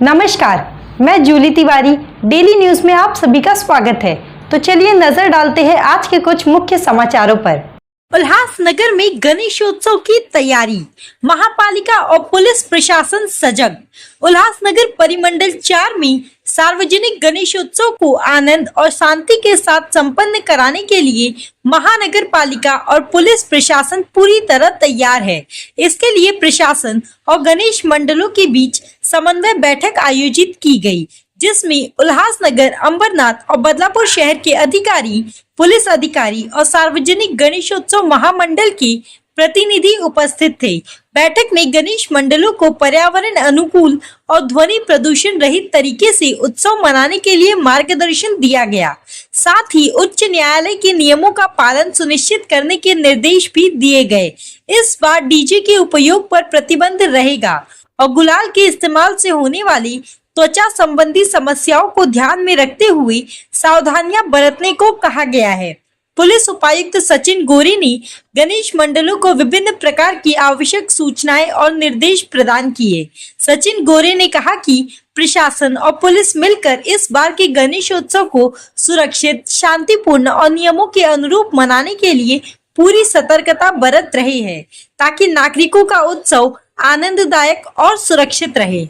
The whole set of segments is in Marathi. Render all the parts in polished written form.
नमस्कार, मैं जूली तिवारी। डेली न्यूज में आप सभी का स्वागत है। तो चलिए नजर डालते हैं आज के कुछ मुख्य समाचारों पर। उल्लासनगर में गणेशोत्सव की तैयारी, महापालिका और पुलिस प्रशासन सजग। उल्लासनगर परिमंडल 4 में सार्वजनिक गणेशोत्सव को आनंद और शांति के साथ संपन्न कराने के लिए महानगर पालिका और पुलिस प्रशासन पूरी तरह तैयार है। इसके लिए प्रशासन और गणेश मंडलों के बीच समन्वय बैठक आयोजित की गई, जिसमें उल्लासनगर, अंबरनाथ और बदलापुर शहर के अधिकारी, पुलिस अधिकारी और सार्वजनिक गणेशोत्सव महामंडल के प्रतिनिधि उपस्थित थे। बैठक में गणेश मंडलों को पर्यावरण अनुकूल और ध्वनि प्रदूषण रहित तरीके से उत्सव मनाने के लिए मार्गदर्शन दिया गया। साथ ही उच्च न्यायालय के नियमों का पालन सुनिश्चित करने के निर्देश भी दिए गए। इस बार डीजे के उपयोग पर प्रतिबंध रहेगा और गुलाल के इस्तेमाल से होने वाली त्वचा संबंधी समस्याओं को ध्यान में रखते हुए सावधानियां बरतने को कहा गया है। पुलिस उपायुक्त सचिन गोरे ने गणेश मंडलों को विभिन्न प्रकार की आवश्यक सूचनाएं और निर्देश प्रदान किए। सचिन गोरे ने कहा कि प्रशासन और पुलिस मिलकर इस बार के गणेशोत्सव को सुरक्षित, शांतिपूर्ण और नियमों के अनुरूप मनाने के लिए पूरी सतर्कता बरत रहे हैं, ताकि नागरिकों का उत्सव आनंददायक और सुरक्षित रहे।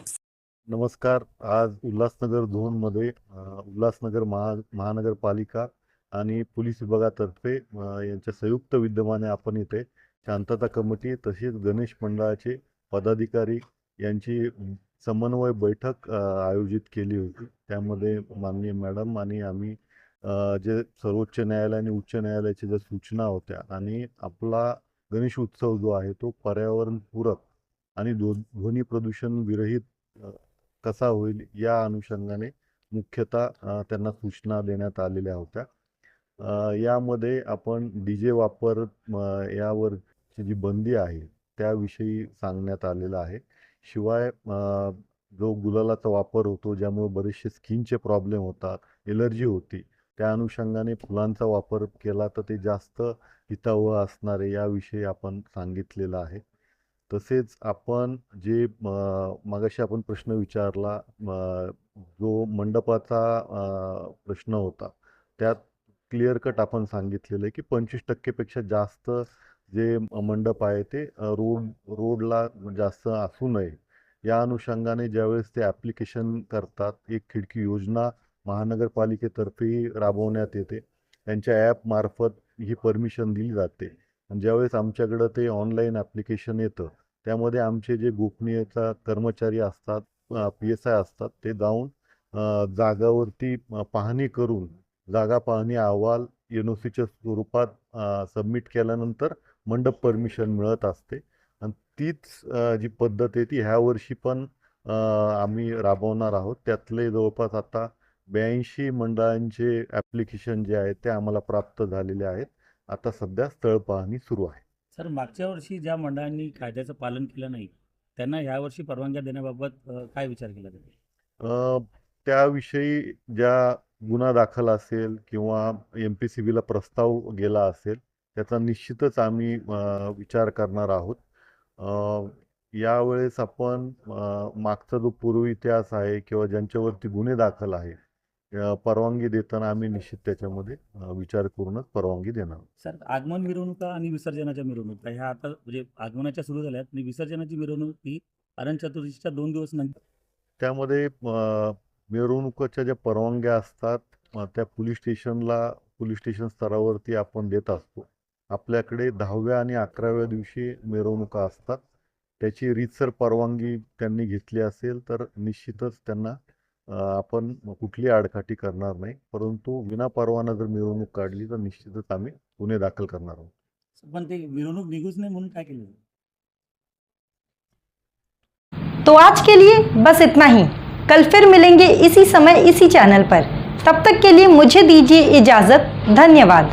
नमस्कार। आज उल्हासनगर 2 मध्ये उल्हासनगर महानगरपालिका आणि पोलीस विभागातर्फे यांच्या संयुक्त विद्यमाने आपण इथे शांतता कमिटी तसेच गणेश मंडळाचे पदाधिकारी यांची समन्वय बैठक आयोजित केली होती। त्यामध्ये माननीय मॅडम आणि आम्ही जे सर्वोच्च न्यायालय आणि उच्च न्यायालयाच्या ज्या सूचना होत्या आणि आपला गणेश उत्सव जो आहे तो पर्यावरणपूरक आणि ध्वनी प्रदूषण विरहित कसा होईल या अनुषंगाने मुख्यतः त्यांना सूचना देण्यात आलेल्या होत्या। यामध्ये आपण डीजे वापर यावरची जी बंदी आहे त्याविषयी सांगण्यात आलेलं आहे। शिवाय जो गुलालाचा वापर होतो ज्यामुळे बरेचसे स्किनचे प्रॉब्लेम होतात, एलर्जी होती, त्या अनुषंगाने फुलांचा वापर केला तर ते जास्त हितावह असणार आहे याविषयी आपण सांगितलेलं आहे। तसेच आपण जे मगाशी आपण प्रश्न विचारला, जो मंडपाचा प्रश्न होता त्यात क्लिअर कट आपण सांगितलेलं आहे की 25% पेक्षा जास्त जे मंडप आहे ते रोडला जास्त असू नये। या अनुषंगाने ज्यावेळेस ते ॲप्लिकेशन करतात, एक खिडकी योजना महानगरपालिकेतर्फे राबवण्यात येते, त्यांच्या ॲप मार्फत ही परमिशन दिली जाते। आणि ज्यावेळेस आमच्याकडे ते ऑनलाईन ॲप्लिकेशन येतं त्यामध्ये आमचे जे गोपनीयता कर्मचारी असतात, PSI असतात, ते जाऊन जागावरती पाहणी करून जागा पाहणी अहवाल NOCच्या स्वरूपात सबमिट केल्यानंतर मंडप परमिशन मिळत असते। आणि तीच जी पद्धत आहे ती ह्या वर्षी पण आम्ही राबवणार आहोत। त्यातले जवळपास आता 82 मंडळांचे ॲप्लिकेशन जे आहेत ते आम्हाला प्राप्त झालेले आहेत। आता सध्या स्थळ पाहणी सुरू आहे। सर, मागच्या वर्षी ज्या मंडळांनी कायद्याचं पालन केलं नाही त्यांना यावर्षी परवानग्या देण्याबाबत काय विचार केला जाईल? त्याविषयी ज्या गुन्हा दाखल असेल किंवा MPCBला प्रस्ताव गेला असेल त्याचा निश्चितच आम्ही विचार करणार आहोत। यावेळेस आपण मागचा जो पूर्व इतिहास आहे किंवा ज्यांच्यावरती गुन्हे दाखल आहे परवानगी देताना आम्ही निश्चित त्याच्यामध्ये विचार करूनच परवानगी देणार। सर, आगमन मिरवणुका आणि विसर्जनाच्या मिरवणुका ह्या आता म्हणजे आगमनाच्या सुरू झाल्यात आणि विसर्जनाची मिरवणूक ही अनंत चतुर्दशीच्या 2 दिवस नंतर। त्यामध्ये मिरवणुकीच्या ज्या परवानग्या असतात त्या पोलीस स्टेशन स्तरावरती आपण देत असतो। आपल्याकडे 10व्या आणि 11व्या दिवशी मिरवणुका असतात। त्याची रीतसर परवानगी त्यांनी घेतली असेल तर निश्चितच त्यांना आपण कुठली आडकाठी करणार नाही, परंतु विना परवाना जर मिरवणूक काढली तर निश्चितच आम्ही गुन्हे दाखल करणार आहोत। पण ते मिरवणूक निघूच नाही म्हणून काय केलं? तो आज के लिए बस इतना ही। कल फिर मिलेंगे इसी समय इसी चैनल पर। तब तक के लिए मुझे दीजिए इजाजत। धन्यवाद।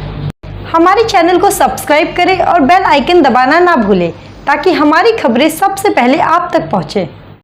हमारे चैनल को सब्सक्राइब करें और बेल आइकन दबाना ना भूलें, ताकि हमारी खबरें सबसे पहले आप तक पहुंचे।